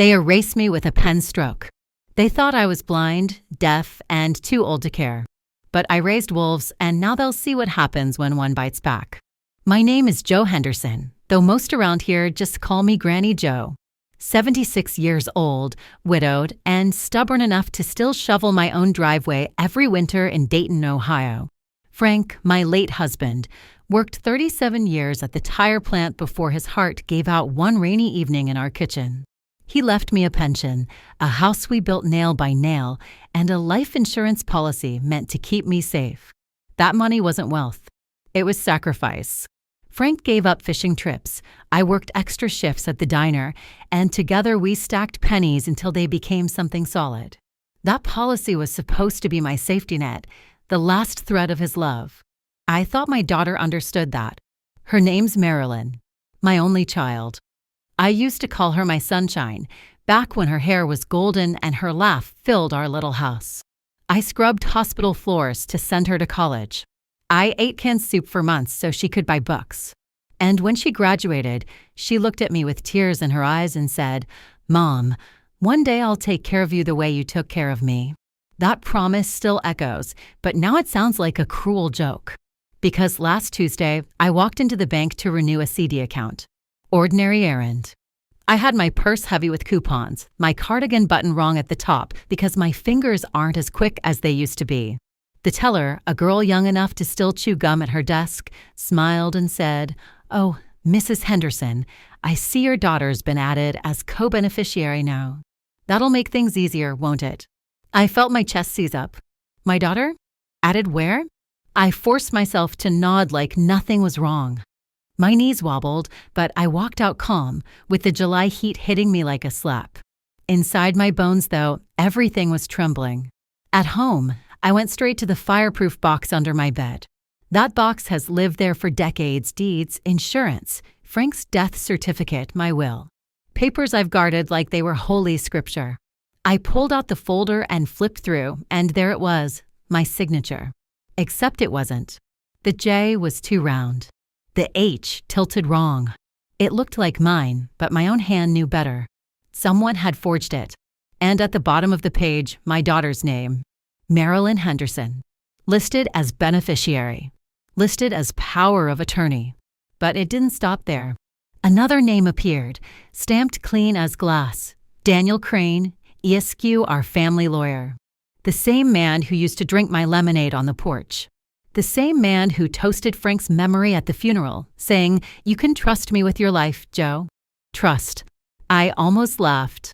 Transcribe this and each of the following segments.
They erased me with a pen stroke. They thought I was blind, deaf, and too old to care. But I raised wolves, and now they'll see what happens when one bites back. My name is Jo Henderson, though most around here just call me Granny Jo. 76 years old, widowed, and stubborn enough to still shovel my own driveway every winter in Dayton, Ohio. Frank, my late husband, worked 37 years at the tire plant before his heart gave out one rainy evening in our kitchen. He left me a pension, a house we built nail by nail, and a life insurance policy meant to keep me safe. That money wasn't wealth. It was sacrifice. Frank gave up fishing trips. I worked extra shifts at the diner, and together we stacked pennies until they became something solid. That policy was supposed to be my safety net, the last thread of his love. I thought my daughter understood that. Her name's Marilyn, my only child. I used to call her my sunshine, back when her hair was golden and her laugh filled our little house. I scrubbed hospital floors to send her to college. I ate canned soup for months so she could buy books. And when she graduated, she looked at me with tears in her eyes and said, "Mom, one day I'll take care of you the way you took care of me." That promise still echoes, but now it sounds like a cruel joke. Because last Tuesday, I walked into the bank to renew a CD account. Ordinary errand. I had my purse heavy with coupons, my cardigan button wrong at the top because my fingers aren't as quick as they used to be. The teller, a girl young enough to still chew gum at her desk, smiled and said, "Oh, Mrs. Henderson, I see your daughter's been added as co-beneficiary now. That'll make things easier, won't it?" I felt my chest seize up. My daughter? Added where? I forced myself to nod like nothing was wrong. My knees wobbled, but I walked out calm, with the July heat hitting me like a slap. Inside my bones, though, everything was trembling. At home, I went straight to the fireproof box under my bed. That box has lived there for decades: deeds, insurance, Frank's death certificate, my will. Papers I've guarded like they were holy scripture. I pulled out the folder and flipped through, and there it was, my signature. Except it wasn't. The J was too round. The H tilted wrong. It looked like mine, but my own hand knew better. Someone had forged it. And at the bottom of the page, my daughter's name. Marilyn Henderson. Listed as beneficiary. Listed as power of attorney. But it didn't stop there. Another name appeared, stamped clean as glass. Daniel Crane, ESQ, our family lawyer. The same man who used to drink my lemonade on the porch. The same man who toasted Frank's memory at the funeral, saying, "You can trust me with your life, Jo." Trust. I almost laughed.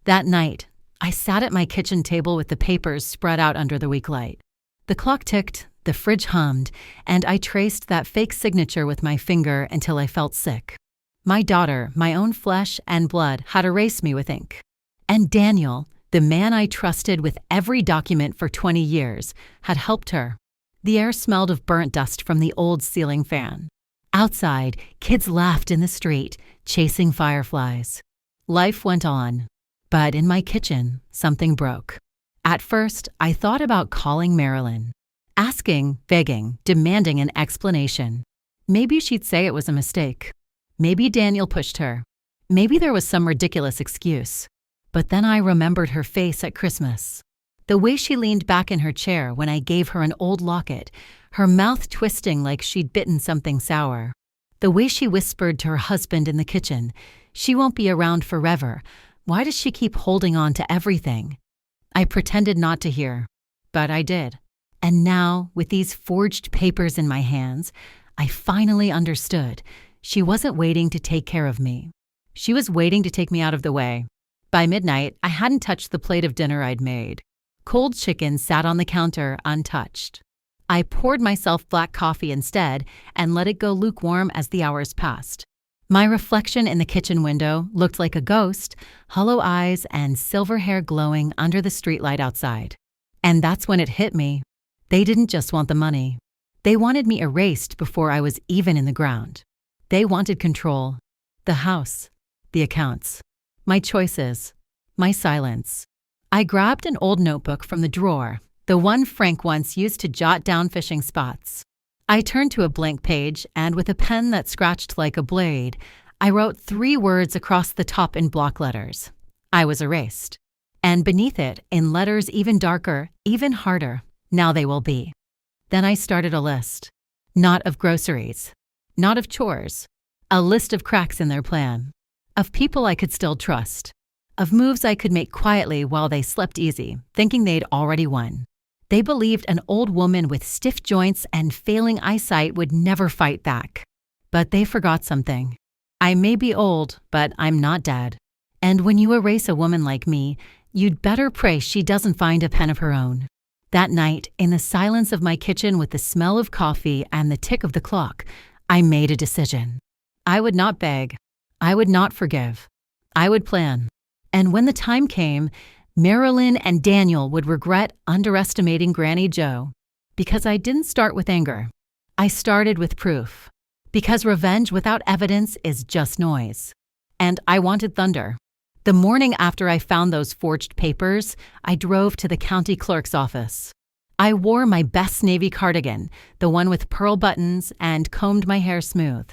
That night, I sat at my kitchen table with the papers spread out under the weak light. The clock ticked, the fridge hummed, and I traced that fake signature with my finger until I felt sick. My daughter, my own flesh and blood, had erased me with ink. And Daniel, the man I trusted with every document for 20 years, had helped her. The air smelled of burnt dust from the old ceiling fan. Outside, kids laughed in the street, chasing fireflies. Life went on. But in my kitchen, something broke. At first, I thought about calling Marilyn. Asking, begging, demanding an explanation. Maybe she'd say it was a mistake. Maybe Daniel pushed her. Maybe there was some ridiculous excuse. But then I remembered her face at Christmas. The way she leaned back in her chair when I gave her an old locket, her mouth twisting like she'd bitten something sour. The way she whispered to her husband in the kitchen, "She won't be around forever. Why does she keep holding on to everything?" I pretended not to hear, but I did. And now, with these forged papers in my hands, I finally understood. She wasn't waiting to take care of me. She was waiting to take me out of the way. By midnight, I hadn't touched the plate of dinner I'd made. Cold chicken sat on the counter untouched. I poured myself black coffee instead and let it go lukewarm as the hours passed. My reflection in the kitchen window looked like a ghost, hollow eyes and silver hair glowing under the streetlight outside. And that's when it hit me. They didn't just want the money. They wanted me erased before I was even in the ground. They wanted control. The house. The accounts. My choices. My silence. I grabbed an old notebook from the drawer, the one Frank once used to jot down fishing spots. I turned to a blank page, and with a pen that scratched like a blade, I wrote 3 words across the top in block letters. I was erased. And beneath it, in letters even darker, even harder, now they will be. Then I started a list. Not of groceries. Not of chores. A list of cracks in their plan. Of people I could still trust. Of moves I could make quietly while they slept easy, thinking they'd already won. They believed an old woman with stiff joints and failing eyesight would never fight back. But they forgot something. I may be old, but I'm not dead. And when you erase a woman like me, you'd better pray she doesn't find a pen of her own. That night, in the silence of my kitchen with the smell of coffee and the tick of the clock, I made a decision. I would not beg. I would not forgive. I would plan. And when the time came, Marilyn and Daniel would regret underestimating Granny Jo. Because I didn't start with anger. I started with proof. Because revenge without evidence is just noise. And I wanted thunder. The morning after I found those forged papers, I drove to the county clerk's office. I wore my best navy cardigan, the one with pearl buttons, and combed my hair smooth.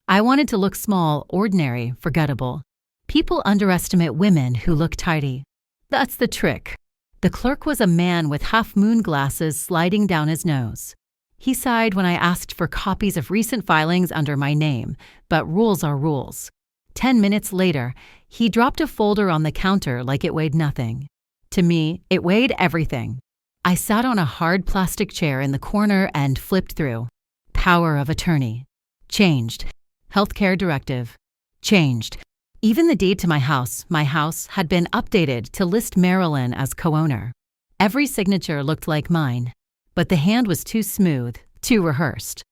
I wanted to look small, ordinary, forgettable. People underestimate women who look tidy. That's the trick. The clerk was a man with half-moon glasses sliding down his nose. He sighed when I asked for copies of recent filings under my name, but rules are rules. 10 minutes later, he dropped a folder on the counter like it weighed nothing. To me, it weighed everything. I sat on a hard plastic chair in the corner and flipped through. Power of attorney. Changed. Healthcare directive. Changed. Even the deed to my house had been updated to list Marilyn as co-owner. Every signature looked like mine, but the hand was too smooth, too rehearsed.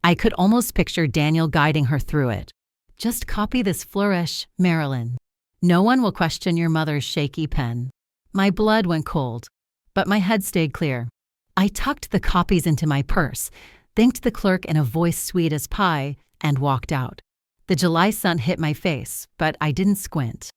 I could almost picture Daniel guiding her through it. Just copy this flourish, Marilyn. No one will question your mother's shaky pen. My blood went cold, but my head stayed clear. I tucked the copies into my purse, thanked the clerk in a voice sweet as pie, and walked out. The July sun hit my face, but I didn't squint.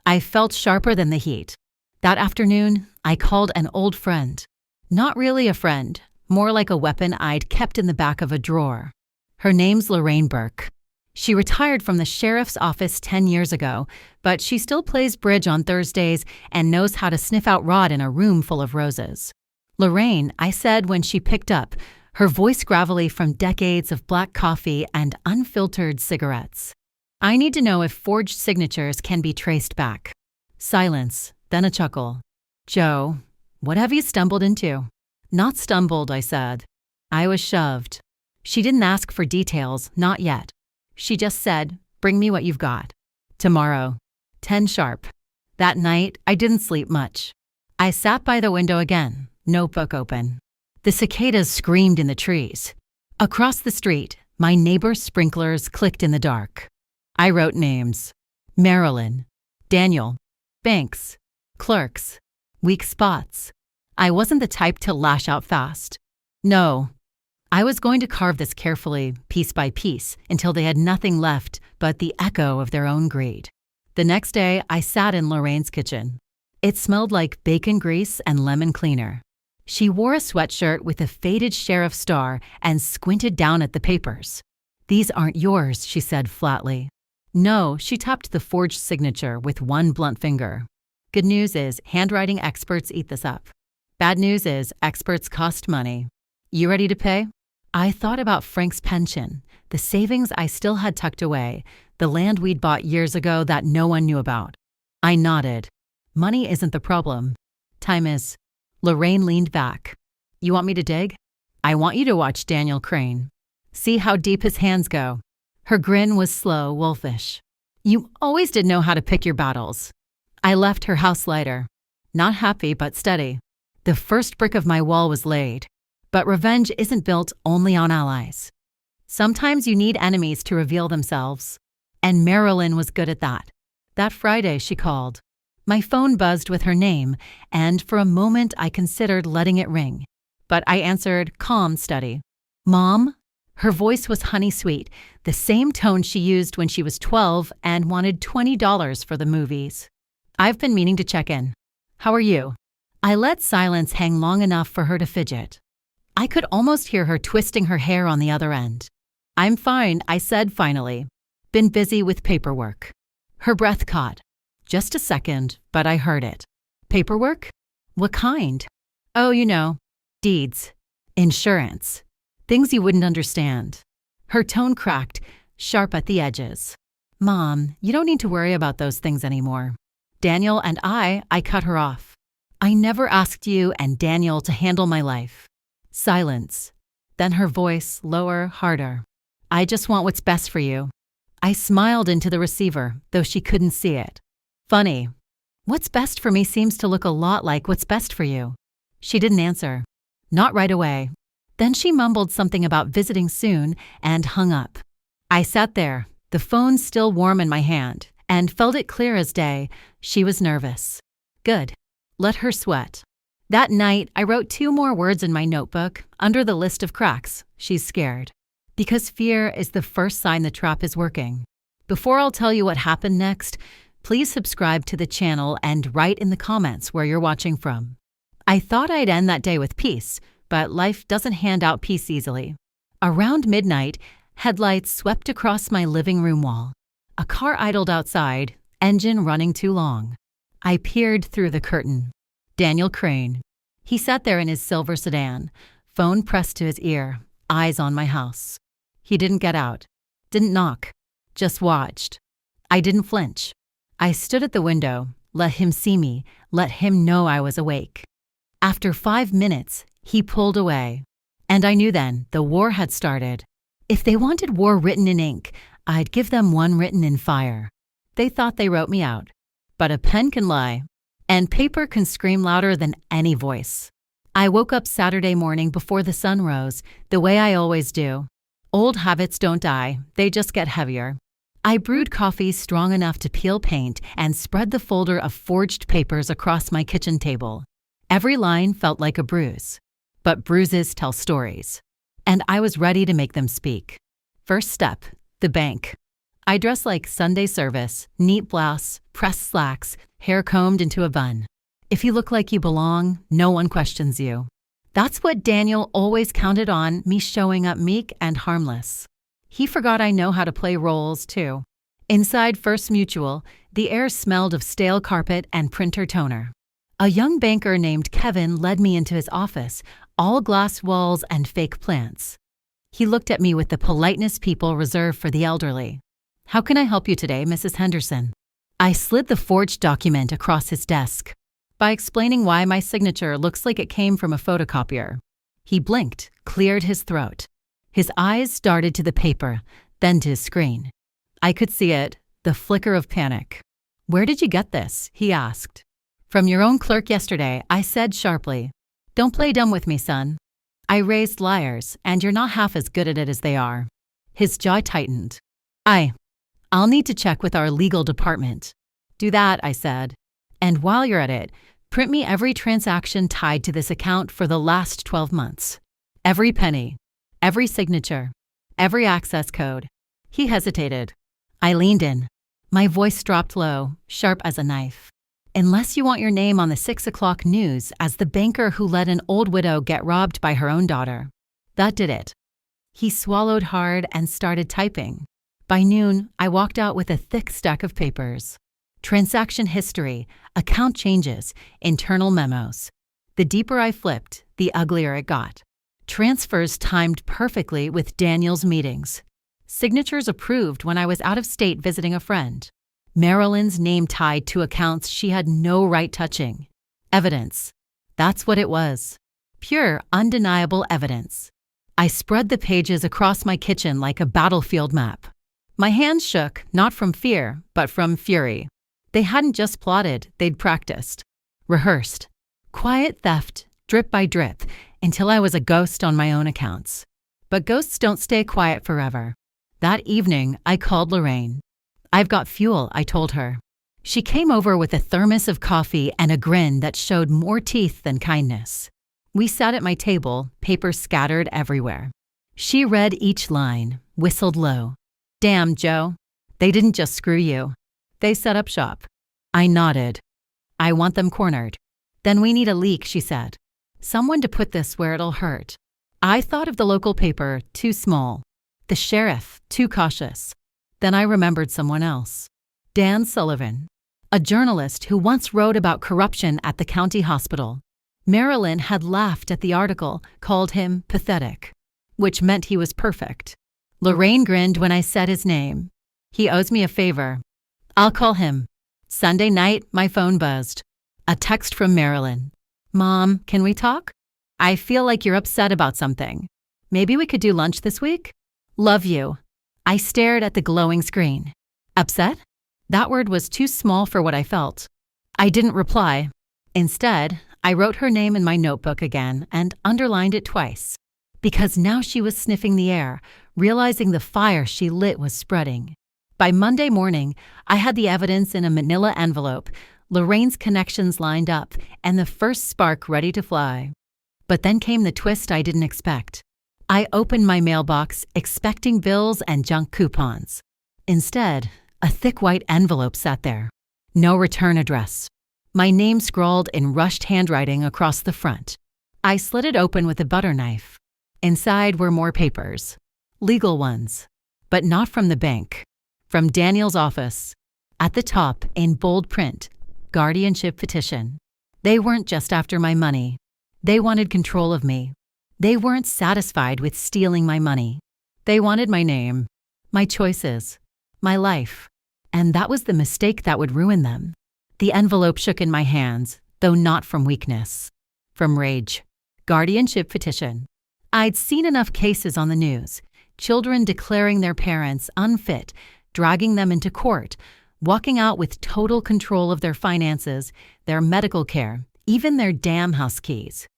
I felt sharper than the heat. That afternoon, I called an old friend. Not really a friend, more like a weapon I'd kept in the back of a drawer. Her name's Lorraine Burke. She retired from the sheriff's office 10 years ago, but she still plays bridge on Thursdays and knows how to sniff out rot in a room full of roses. Lorraine, I said when she picked up, her voice gravelly from decades of black coffee and unfiltered cigarettes. I need to know if forged signatures can be traced back. Silence, then a chuckle. Joe, what have you stumbled into? Not stumbled, I said. I was shoved. She didn't ask for details, not yet. She just said, bring me what you've got. Tomorrow, 10 sharp. That night, I didn't sleep much. I sat by the window again, notebook open. The cicadas screamed in the trees. Across the street, my neighbor's sprinklers clicked in the dark. I wrote names. Marilyn, Daniel, banks, clerks, weak spots. I wasn't the type to lash out fast. No. I was going to carve this carefully, piece by piece, until they had nothing left but the echo of their own greed. The next day, I sat in Lorraine's kitchen. It smelled like bacon grease and lemon cleaner. She wore a sweatshirt with a faded sheriff star and squinted down at the papers. These aren't yours, she said flatly. No, she tapped the forged signature with one blunt finger. Good news is handwriting experts eat this up. Bad news is experts cost money. You ready to pay? I thought about Frank's pension, the savings I still had tucked away, the land we'd bought years ago that no one knew about. I nodded. Money isn't the problem. Time is. Lorraine leaned back. You want me to dig? I want you to watch Daniel Crane. See how deep his hands go. Her grin was slow, wolfish. You always did know how to pick your battles. I left her house lighter. Not happy, but steady. The first brick of my wall was laid. But revenge isn't built only on allies. Sometimes you need enemies to reveal themselves. And Marilyn was good at that. That Friday, she called. My phone buzzed with her name, and for a moment I considered letting it ring. But I answered, calm, steady. Mom? Her voice was honey-sweet, the same tone she used when she was 12 and wanted $20 for the movies. I've been meaning to check in. How are you? I let silence hang long enough for her to fidget. I could almost hear her twisting her hair on the other end. I'm fine, I said finally. Been busy with paperwork. Her breath caught. Just a second, but I heard it. Paperwork? What kind? Oh, you know, deeds, insurance, things you wouldn't understand. Her tone cracked, sharp at the edges. Mom, you don't need to worry about those things anymore. Daniel and I cut her off. I never asked you and Daniel to handle my life. Silence. Then her voice lower, harder. I just want what's best for you. I smiled into the receiver, though she couldn't see it. Funny. What's best for me seems to look a lot like what's best for you. She didn't answer. Not right away. Then she mumbled something about visiting soon and hung up. I sat there, the phone still warm in my hand, and felt it clear as day. She was nervous. Good. Let her sweat. That night, I wrote 2 more words in my notebook under the list of cracks. She's scared. Because fear is the first sign the trap is working. Before I'll tell you what happened next, please subscribe to the channel and write in the comments where you're watching from. I thought I'd end that day with peace, but life doesn't hand out peace easily. Around midnight, headlights swept across my living room wall. A car idled outside, engine running too long. I peered through the curtain. Daniel Crane. He sat there in his silver sedan, phone pressed to his ear, eyes on my house. He didn't get out, didn't knock, just watched. I didn't flinch. I stood at the window, let him see me, let him know I was awake. After 5 minutes, he pulled away. And I knew then the war had started. If they wanted war written in ink, I'd give them one written in fire. They thought they wrote me out. But a pen can lie, and paper can scream louder than any voice. I woke up Saturday morning before the sun rose, the way I always do. Old habits don't die, they just get heavier. I brewed coffee strong enough to peel paint and spread the folder of forged papers across my kitchen table. Every line felt like a bruise. But bruises tell stories. And I was ready to make them speak. First step, the bank. I dress like Sunday service, neat blouse, pressed slacks, hair combed into a bun. If you look like you belong, no one questions you. That's what Daniel always counted on, me showing up meek and harmless. He forgot I know how to play roles, too. Inside First Mutual, the air smelled of stale carpet and printer toner. A young banker named Kevin led me into his office, all glass walls and fake plants. He looked at me with the politeness people reserve for the elderly. How can I help you today, Mrs. Henderson? I slid the forged document across his desk by explaining why my signature looks like it came from a photocopier. He blinked, cleared his throat. His eyes darted to the paper, then to his screen. I could see it, the flicker of panic. Where did you get this? He asked. From your own clerk yesterday, I said sharply. Don't play dumb with me, son. I raised liars, and you're not half as good at it as they are. His jaw tightened. I'll need to check with our legal department. Do that, I said. And while you're at it, print me every transaction tied to this account for the last 12 months. Every penny, every signature, every access code. He hesitated. I leaned in. My voice dropped low, sharp as a knife. Unless you want your name on the 6 o'clock news as the banker who let an old widow get robbed by her own daughter. That did it. He swallowed hard and started typing. By noon, I walked out with a thick stack of papers. Transaction history, account changes, internal memos. The deeper I flipped, the uglier it got. Transfers timed perfectly with Daniel's meetings. Signatures approved when I was out of state visiting a friend. Marilyn's name tied to accounts she had no right touching. Evidence. That's what it was. Pure, undeniable evidence. I spread the pages across my kitchen like a battlefield map. My hands shook, not from fear, but from fury. They hadn't just plotted, they'd practiced. Rehearsed. Quiet theft, drip by drip, until I was a ghost on my own accounts. But ghosts don't stay quiet forever. That evening, I called Lorraine. I've got fuel, I told her. She came over with a thermos of coffee and a grin that showed more teeth than kindness. We sat at my table, papers scattered everywhere. She read each line, whistled low. Damn, Joe. They didn't just screw you. They set up shop. I nodded. I want them cornered. Then we need a leak, she said. Someone to put this where it'll hurt. I thought of the local paper, too small. The sheriff, too cautious. Then I remembered someone else. Dan Sullivan. a journalist who once wrote about corruption at the county hospital. Marilyn had laughed at the article, called him pathetic, which meant he was perfect. Lorraine grinned when I said his name. He owes me a favor. I'll call him. Sunday night, my phone buzzed. A text from Marilyn. Mom, can we talk? I feel like you're upset about something. Maybe we could do lunch this week? Love you. I stared at the glowing screen. Upset? That word was too small for what I felt. I didn't reply. Instead, I wrote her name in my notebook again and underlined it twice. Because now she was sniffing the air, realizing the fire she lit was spreading. By Monday morning, I had the evidence in a manila envelope, Lorraine's connections lined up, and the first spark ready to fly. But then came the twist I didn't expect. I opened my mailbox, expecting bills and junk coupons. Instead, a thick white envelope sat there. No return address. My name scrawled in rushed handwriting across the front. I slit it open with a butter knife. Inside were more papers. Legal ones. But not from the bank. From Daniel's office. At the top, in bold print, guardianship petition. They weren't just after my money. They wanted control of me. They weren't satisfied with stealing my money. They wanted my name, my choices, my life. And that was the mistake that would ruin them. The envelope shook in my hands, though not from weakness. From rage. Guardianship petition. I'd seen enough cases on the news. Children declaring their parents unfit, dragging them into court, walking out with total control of their finances, their medical care, even their damn house keys.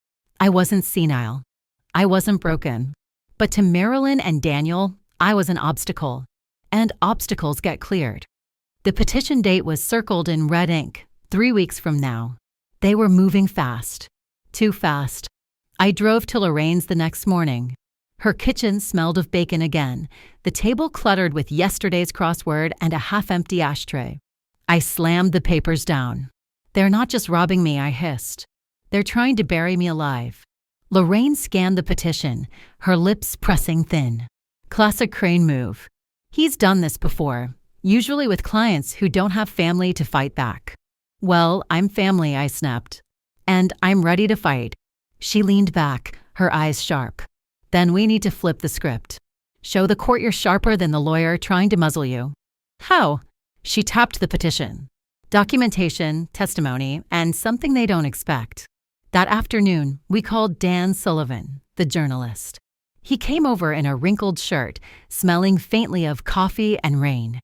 I wasn't senile. I wasn't broken. But to Marilyn and Daniel, I was an obstacle. And obstacles get cleared. The petition date was circled in red ink, 3 weeks from now. They were moving fast. Too fast. I drove to Lorraine's the next morning. Her kitchen smelled of bacon again, the table cluttered with yesterday's crossword and a half-empty ashtray. I slammed the papers down. They're not just robbing me, I hissed. They're trying to bury me alive. Lorraine scanned the petition, her lips pressing thin. Classic Crane move. He's done this before, usually with clients who don't have family to fight back. Well, I'm family, I snapped. And I'm ready to fight. She leaned back, her eyes sharp. Then we need to flip the script. Show the court you're sharper than the lawyer trying to muzzle you. How? She tapped the petition. Documentation, testimony, and something they don't expect. That afternoon, we called Dan Sullivan, the journalist. He came over in a wrinkled shirt, smelling faintly of coffee and rain.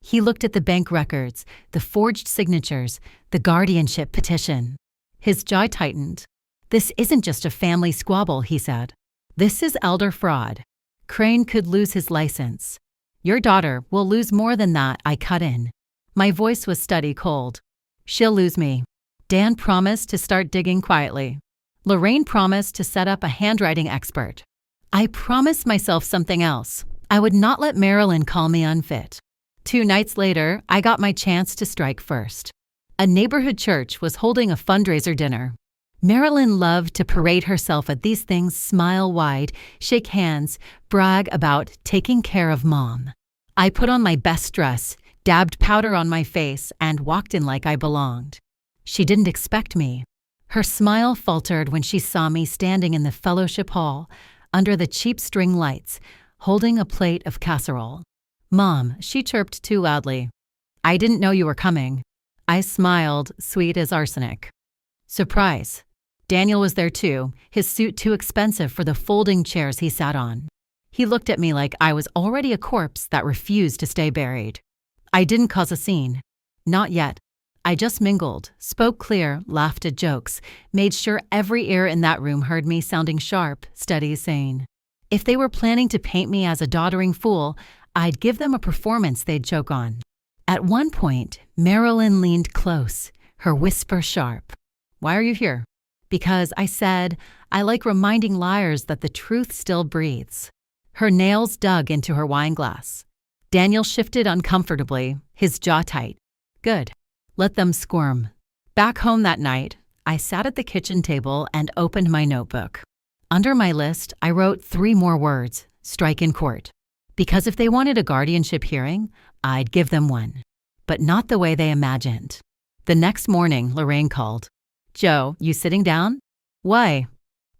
He looked at the bank records, the forged signatures, the guardianship petition. His jaw tightened. This isn't just a family squabble, he said. This is elder fraud. Crane could lose his license. Your daughter will lose more than that, I cut in. My voice was steady cold. She'll lose me. Dan promised to start digging quietly. Lorraine promised to set up a handwriting expert. I promised myself something else. I would not let Marilyn call me unfit. 2 nights later, I got my chance to strike first. A neighborhood church was holding a fundraiser dinner. Marilyn loved to parade herself at these things, smile wide, shake hands, brag about taking care of Mom. I put on my best dress, dabbed powder on my face, and walked in like I belonged. She didn't expect me. Her smile faltered when she saw me standing in the fellowship hall, under the cheap string lights, holding a plate of casserole. Mom, she chirped too loudly. I didn't know you were coming. I smiled, sweet as arsenic. Surprise. Daniel was there too, his suit too expensive for the folding chairs he sat on. He looked at me like I was already a corpse that refused to stay buried. I didn't cause a scene. Not yet. I just mingled, spoke clear, laughed at jokes, made sure every ear in that room heard me sounding sharp, steady, sane. If they were planning to paint me as a doddering fool, I'd give them a performance they'd choke on. At one point, Marilyn leaned close, her whisper sharp. Why are you here? Because I said, I like reminding liars that the truth still breathes. Her nails dug into her wine glass. Daniel shifted uncomfortably, his jaw tight. Good. Let them squirm. Back home that night, I sat at the kitchen table and opened my notebook. Under my list, I wrote 3 more words, strike in court. Because if they wanted a guardianship hearing, I'd give them one. But not the way they imagined. The next morning, Lorraine called. "Joe, you sitting down?" "Why?"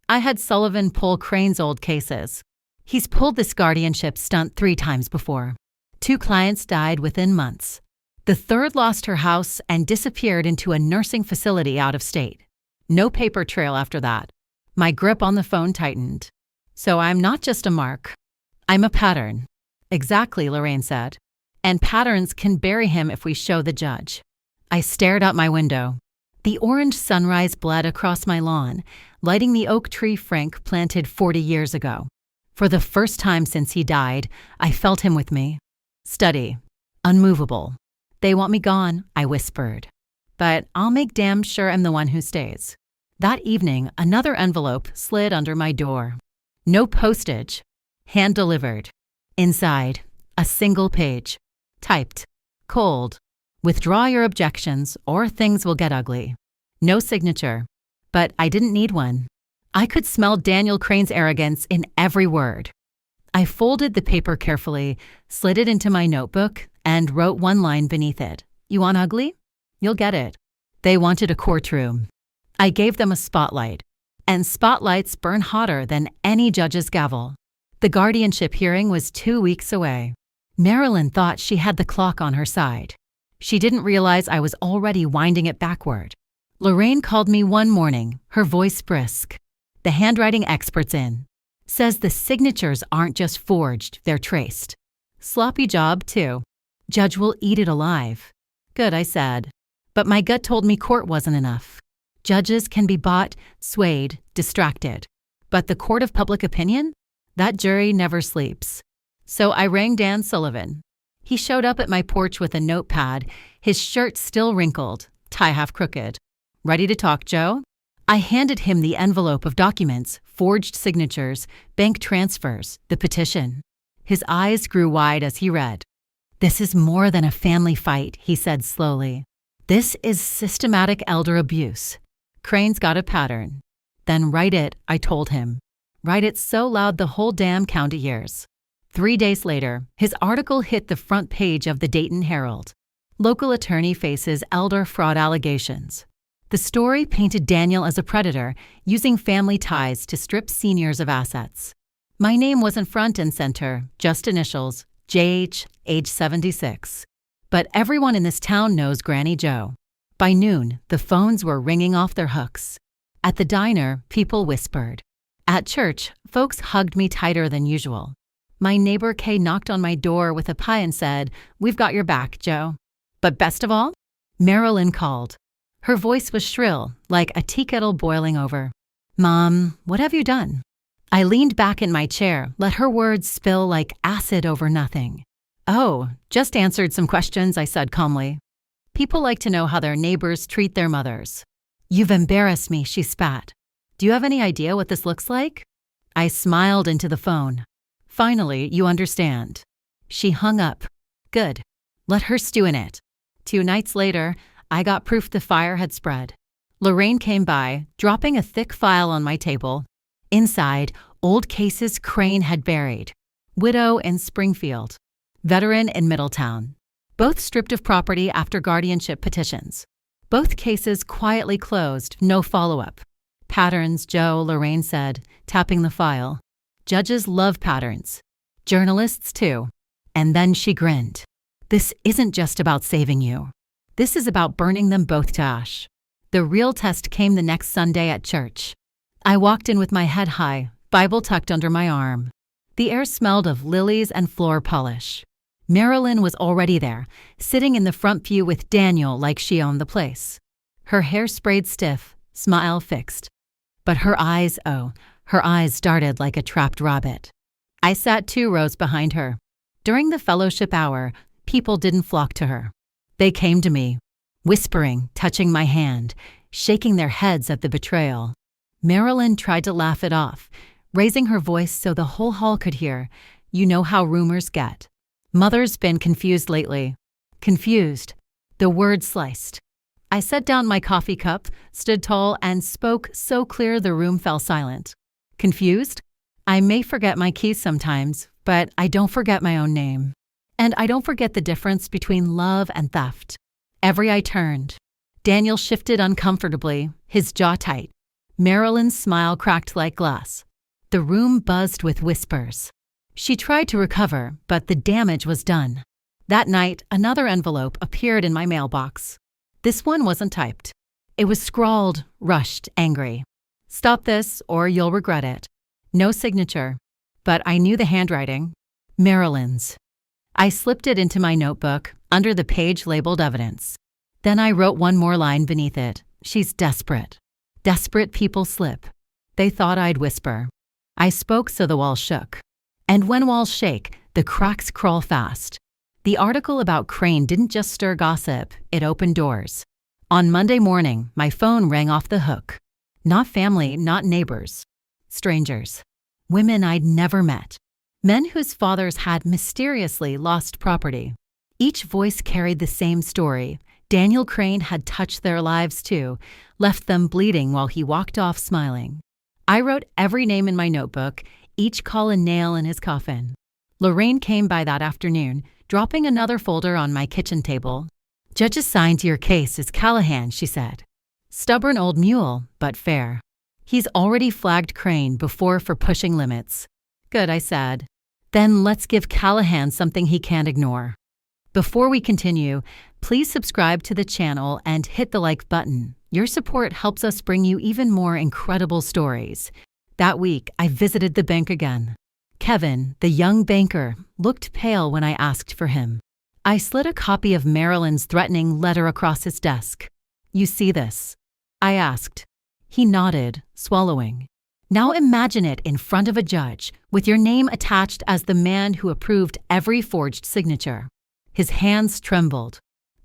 "I had Sullivan pull Crane's old cases. He's pulled this guardianship stunt 3 times before. 2 clients died within months. The third lost her house and disappeared into a nursing facility out of state. No paper trail after that." My grip on the phone tightened. "So I'm not just a mark. I'm a pattern." "Exactly," Lorraine said. "And patterns can bury him if we show the judge." I stared out my window. The orange sunrise bled across my lawn, lighting the oak tree Frank planted 40 years ago. For the first time since he died, I felt him with me. Steady, unmovable. "They want me gone," I whispered. "But I'll make damn sure I'm the one who stays." That evening, another envelope slid under my door. No postage. Hand-delivered. Inside, a single page. Typed. Cold. "Withdraw your objections or things will get ugly." No signature. But I didn't need one. I could smell Daniel Crane's arrogance in every word. I folded the paper carefully, slid it into my notebook, and wrote one line beneath it. "You want ugly? You'll get it." They wanted a courtroom. I gave them a spotlight. And spotlights burn hotter than any judge's gavel. The guardianship hearing was 2 weeks away. Marilyn thought she had the clock on her side. She didn't realize I was already winding it backward. Lorraine called me one morning, her voice brisk. "The handwriting expert's in. Says the signatures aren't just forged, they're traced. Sloppy job, too. Judge will eat it alive." "Good," I said. But my gut told me court wasn't enough. Judges can be bought, swayed, distracted. But the court of public opinion? That jury never sleeps. So I rang Dan Sullivan. He showed up at my porch with a notepad, his shirt still wrinkled, tie half crooked. "Ready to talk, Joe?" I handed him the envelope of documents, forged signatures, bank transfers, the petition. His eyes grew wide as he read. "This is more than a family fight," he said slowly. "This is systematic elder abuse. Crane's got a pattern." "Then write it," I told him. "Write it so loud the whole damn county hears." 3 days later, his article hit the front page of the Dayton Herald. Local attorney faces elder fraud allegations. The story painted Daniel as a predator, using family ties to strip seniors of assets. My name wasn't front and center, just initials, JH, age 76. But everyone in this town knows Granny Joe. By noon, the phones were ringing off their hooks. At the diner, people whispered. At church, folks hugged me tighter than usual. My neighbor Kay knocked on my door with a pie and said, "We've got your back, Joe." But best of all, Marilyn called. Her voice was shrill, like a tea kettle boiling over. "Mom, what have you done?" I leaned back in my chair, let her words spill like acid over nothing. "Oh, just answered some questions," I said calmly. "People like to know how their neighbors treat their mothers." "You've embarrassed me," she spat. "Do you have any idea what this looks like?" I smiled into the phone. "Finally, you understand." She hung up. Good. Let her stew in it. 2 nights later, I got proof the fire had spread. Lorraine came by, dropping a thick file on my table. Inside, old cases Crane had buried. Widow in Springfield. Veteran in Middletown. Both stripped of property after guardianship petitions. Both cases quietly closed, no follow-up. "Patterns, Joe," Lorraine said, tapping the file. "Judges love patterns. Journalists, too." And then she grinned. "This isn't just about saving you. This is about burning them both to ash." The real test came the next Sunday at church. I walked in with my head high, Bible tucked under my arm. The air smelled of lilies and floor polish. Marilyn was already there, sitting in the front pew with Daniel like she owned the place. Her hair sprayed stiff, smile fixed. But her eyes darted like a trapped rabbit. I sat 2 rows behind her. During the fellowship hour, people didn't flock to her. They came to me, whispering, touching my hand, shaking their heads at the betrayal. Marilyn tried to laugh it off, raising her voice so the whole hall could hear. "You know how rumors get. Mother's been confused lately." Confused. The word sliced. I set down my coffee cup, stood tall, and spoke so clear the room fell silent. "Confused? I may forget my keys sometimes, but I don't forget my own name. And I don't forget the difference between love and theft. Every I turned, Daniel shifted uncomfortably, his jaw tight. Marilyn's smile cracked like glass. The room buzzed with whispers. She tried to recover, but the damage was done. That night, another envelope appeared in my mailbox. This one wasn't typed. It was scrawled, rushed, angry. "Stop this, or you'll regret it." No signature. But I knew the handwriting. Marilyn's. I slipped it into my notebook, under the page labeled evidence. Then I wrote one more line beneath it. "She's desperate." Desperate people slip. They thought I'd whisper. I spoke so the walls shook. And when walls shake, the cracks crawl fast. The article about Crane didn't just stir gossip, it opened doors. On Monday morning, my phone rang off the hook. Not family, not neighbors. Strangers. Women I'd never met. Men whose fathers had mysteriously lost property. Each voice carried the same story. Daniel Crane had touched their lives too, left them bleeding while he walked off smiling. I wrote every name in my notebook, each call a nail in his coffin. Lorraine came by that afternoon, dropping another folder on my kitchen table. "Judge assigned to your case is Callahan," she said. "Stubborn old mule, but fair. He's already flagged Crane before for pushing limits." "Good," I said. "Then let's give Callahan something he can't ignore." Before we continue, please subscribe to the channel and hit the like button. Your support helps us bring you even more incredible stories. That week, I visited the bank again. Kevin, the young banker, looked pale when I asked for him. I slid a copy of Marilyn's threatening letter across his desk. "You see this?" I asked. He nodded, swallowing. "Now imagine it in front of a judge, with your name attached as the man who approved every forged signature." His hands trembled.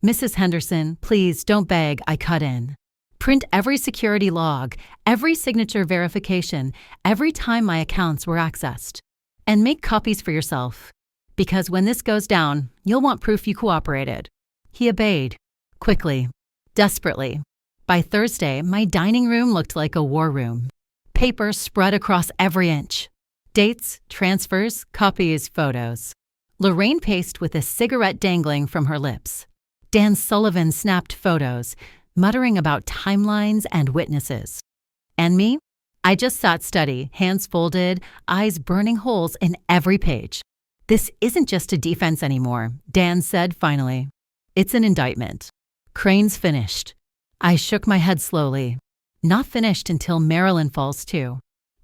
"Mrs. Henderson, please don't beg," I cut in. "Print every security log, every signature verification, every time my accounts were accessed. And make copies for yourself. Because when this goes down, you'll want proof you cooperated." He obeyed. Quickly. Desperately. By Thursday, my dining room looked like a war room. Paper spread across every inch. Dates, transfers, copies, photos. Lorraine paced with a cigarette dangling from her lips. Dan Sullivan snapped photos, muttering about timelines and witnesses. And me? I just sat steady, hands folded, eyes burning holes in every page. "This isn't just a defense anymore," Dan said finally. "It's an indictment. Crane's finished." I shook my head slowly. Not finished until Marilyn falls too.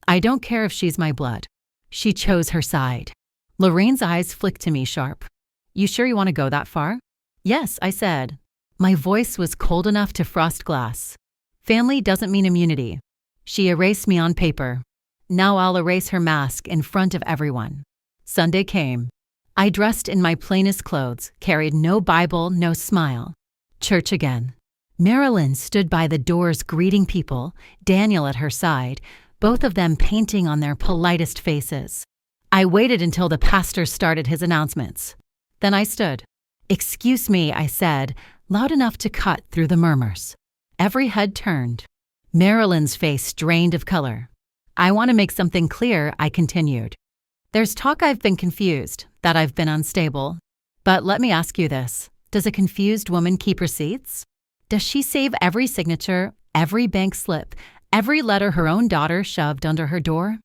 I don't care if she's my blood. She chose her side. Lorraine's eyes flicked to me sharp. "You sure you want to go that far?" "Yes," I said. My voice was cold enough to frost glass. "Family doesn't mean immunity." She erased me on paper. Now I'll erase her mask in front of everyone. Sunday came. I dressed in my plainest clothes, carried no Bible, no smile. Church again. Marilyn stood by the doors greeting people, Daniel at her side, both of them painting on their politest faces. I waited until the pastor started his announcements. Then I stood. "Excuse me," I said, loud enough to cut through the murmurs. Every head turned. Marilyn's face drained of color. "I want to make something clear," I continued. "There's talk I've been confused, that I've been unstable. But let me ask you this. Does a confused woman keep receipts? Does she save every signature, every bank slip, every letter her own daughter shoved under her door?"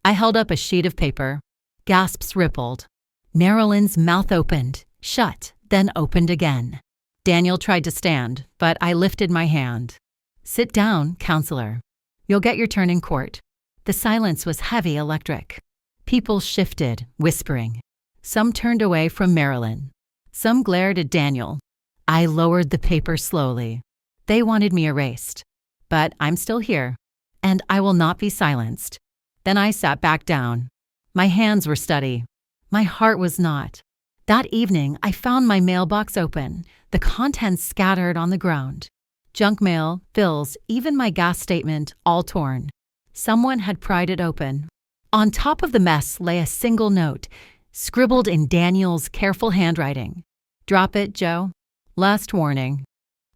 I held up a sheet of paper. Gasps rippled. Marilyn's mouth opened, shut, then opened again. Daniel tried to stand, but I lifted my hand. "Sit down, counselor. You'll get your turn in court." The silence was heavy electric. People shifted, whispering. Some turned away from Marilyn. Some glared at Daniel. I lowered the paper slowly. They wanted me erased. But I'm still here, and I will not be silenced. Then I sat back down. My hands were steady. My heart was not. That evening, I found my mailbox open, the contents scattered on the ground. Junk mail, bills, even my gas statement, all torn. Someone had pried it open. On top of the mess lay a single note, scribbled in Daniel's careful handwriting. "Drop it, Joe. Last warning."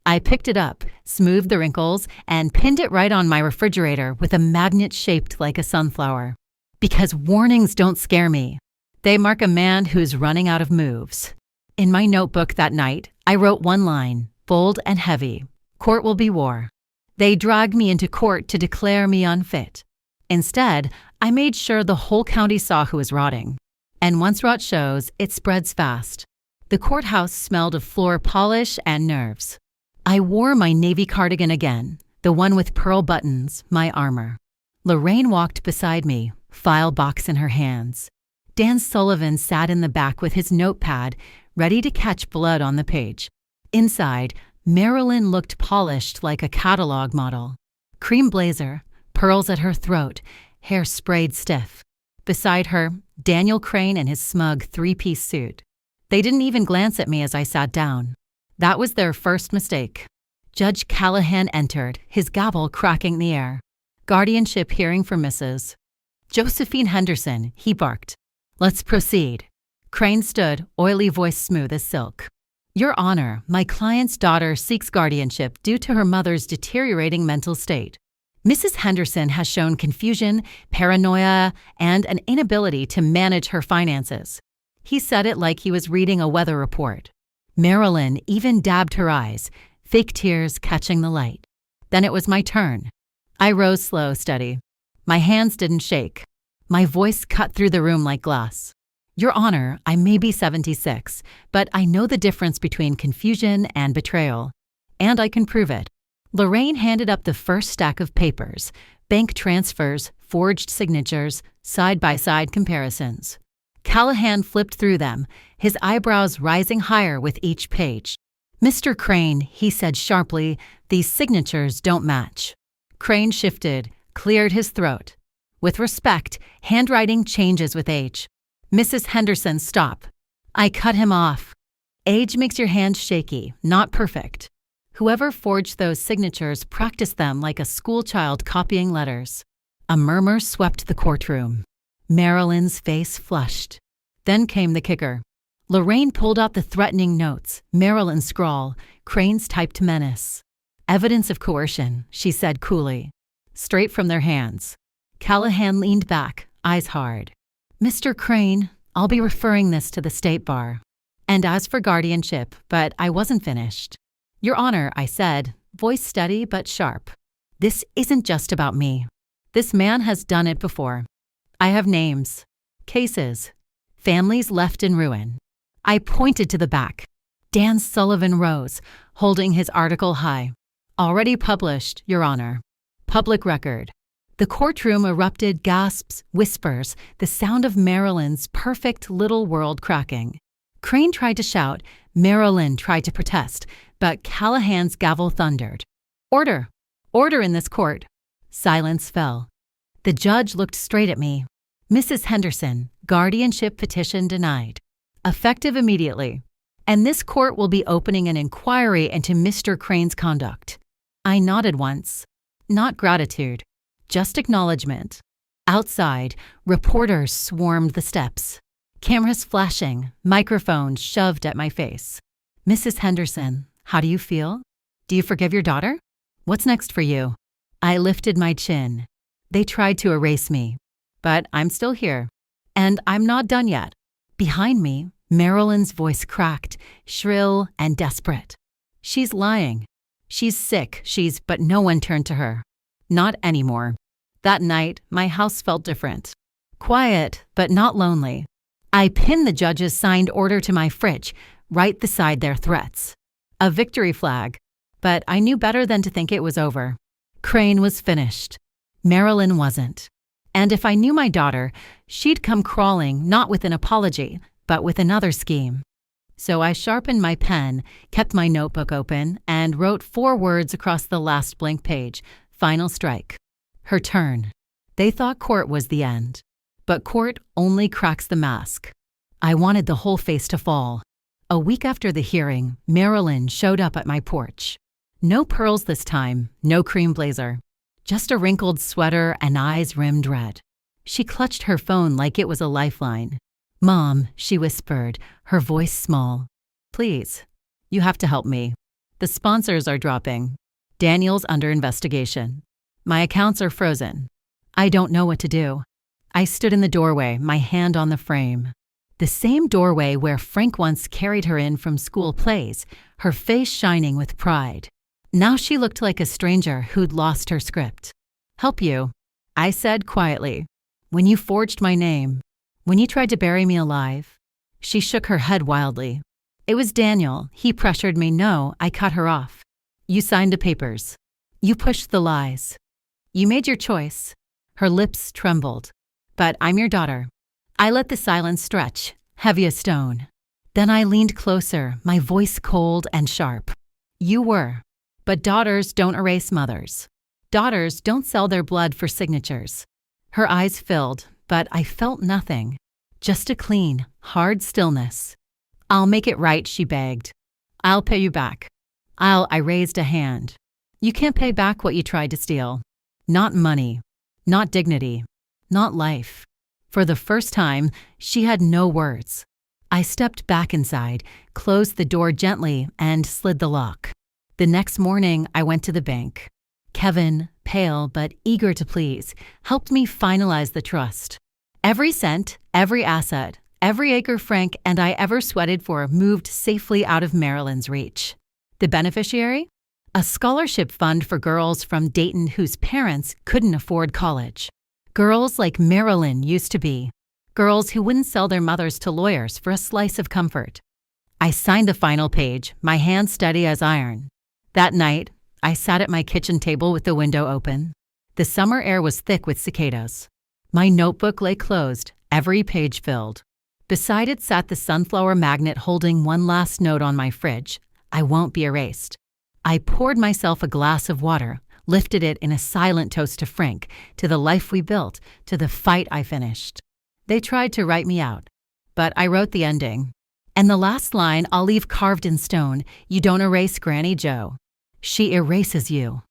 I picked it up, smoothed the wrinkles, and pinned it right on my refrigerator with a magnet shaped like a sunflower. Because warnings don't scare me. They mark a man who's running out of moves. In my notebook that night, I wrote one line, bold and heavy. Court will be war. They dragged me into court to declare me unfit. Instead, I made sure the whole county saw who was rotting. And once rot shows, it spreads fast. The courthouse smelled of floor polish and nerves. I wore my navy cardigan again, the one with pearl buttons, my armor. Lorraine walked beside me, file box in her hands. Dan Sullivan sat in the back with his notepad, ready to catch blood on the page. Inside, Marilyn looked polished like a catalog model. Cream blazer, pearls at her throat, hair sprayed stiff. Beside her, Daniel Crane in his smug three-piece suit. They didn't even glance at me as I sat down. That was their first mistake. Judge Callahan entered, his gavel cracking the air. Guardianship hearing for Mrs. Josephine Henderson, he barked. Let's proceed. Crane stood, oily voice smooth as silk. Your Honor, my client's daughter seeks guardianship due to her mother's deteriorating mental state. Mrs. Henderson has shown confusion, paranoia, and an inability to manage her finances. He said it like he was reading a weather report. Marilyn even dabbed her eyes, fake tears catching the light. Then it was my turn. I rose slow, steady. My hands didn't shake. My voice cut through the room like glass. Your Honor, I may be 76, but I know the difference between confusion and betrayal. And I can prove it. Lorraine handed up the first stack of papers, bank transfers, forged signatures, side-by-side comparisons. Callahan flipped through them, his eyebrows rising higher with each page. Mr. Crane, he said sharply, these signatures don't match. Crane shifted, cleared his throat. With respect, handwriting changes with age. Mrs. Henderson, stop. I cut him off. Age makes your hands shaky, not perfect. Whoever forged those signatures practiced them like a schoolchild copying letters. A murmur swept the courtroom. Marilyn's face flushed. Then came the kicker. Lorraine pulled out the threatening notes, Marilyn's scrawl, Crane's typed menace. Evidence of coercion, she said coolly. Straight from their hands. Callahan leaned back, eyes hard. Mr. Crane, I'll be referring this to the State Bar. And as for guardianship, but I wasn't finished. Your Honor, I said, voice steady but sharp. This isn't just about me. This man has done it before. I have names, cases, families left in ruin. I pointed to the back. Dan Sullivan rose, holding his article high. Already published, Your Honor. Public record. The courtroom erupted gasps, whispers, the sound of Marilyn's perfect little world cracking. Crane tried to shout, Marilyn tried to protest, but Callahan's gavel thundered. Order! Order in this court! Silence fell. The judge looked straight at me. Mrs. Henderson, guardianship petition denied. Effective immediately. And this court will be opening an inquiry into Mr. Crane's conduct. I nodded once. Not gratitude. Just acknowledgement. Outside, reporters swarmed the steps. Cameras flashing, microphones shoved at my face. Mrs. Henderson, how do you feel? Do you forgive your daughter? What's next for you? I lifted my chin. They tried to erase me. But I'm still here. And I'm not done yet. Behind me, Marilyn's voice cracked, shrill and desperate. She's lying. She's sick, but no one turned to her. Not anymore. That night, my house felt different. Quiet, but not lonely. I pinned the judge's signed order to my fridge, right beside their threats. A victory flag. But I knew better than to think it was over. Crane was finished. Marilyn wasn't. And if I knew my daughter, she'd come crawling not with an apology, but with another scheme. So I sharpened my pen, kept my notebook open, and wrote 4 words across the last blank page. Final strike. Her turn. They thought court was the end. But court only cracks the mask. I wanted the whole face to fall. A week after the hearing, Marilyn showed up at my porch. No pearls this time, no cream blazer. Just a wrinkled sweater and eyes rimmed red. She clutched her phone like it was a lifeline. Mom, she whispered, her voice small. Please, you have to help me. The sponsors are dropping. Daniel's under investigation. My accounts are frozen. I don't know what to do. I stood in the doorway, my hand on the frame. The same doorway where Frank once carried her in from school plays, her face shining with pride. Now she looked like a stranger who'd lost her script. "Help you," I said quietly. "When you forged my name, when you tried to bury me alive." She shook her head wildly. "It was Daniel. He pressured me." "No," I cut her off. "You signed the papers. You pushed the lies. You made your choice." Her lips trembled. "But I'm your daughter." I let the silence stretch, heavy as stone. Then I leaned closer, my voice cold and sharp. "You were. But daughters don't erase mothers. Daughters don't sell their blood for signatures." Her eyes filled, but I felt nothing. Just a clean, hard stillness. "I'll make it right," she begged. "I'll pay you back." I raised a hand. "You can't pay back what you tried to steal. Not money. Not dignity. Not life." For the first time, she had no words. I stepped back inside, closed the door gently, and slid the lock. The next morning, I went to the bank. Kevin, pale but eager to please, helped me finalize the trust. Every cent, every asset, every acre Frank and I ever sweated for moved safely out of Marilyn's reach. The beneficiary? A scholarship fund for girls from Dayton whose parents couldn't afford college. Girls like Marilyn used to be. Girls who wouldn't sell their mothers to lawyers for a slice of comfort. I signed the final page, my hands steady as iron. That night, I sat at my kitchen table with the window open. The summer air was thick with cicadas. My notebook lay closed, every page filled. Beside it sat the sunflower magnet holding one last note on my fridge: "I won't be erased." I poured myself a glass of water, lifted it in a silent toast to Frank, to the life we built, to the fight I finished. They tried to write me out, but I wrote the ending. And the last line I'll leave carved in stone: "You don't erase Granny Jo. She erases you."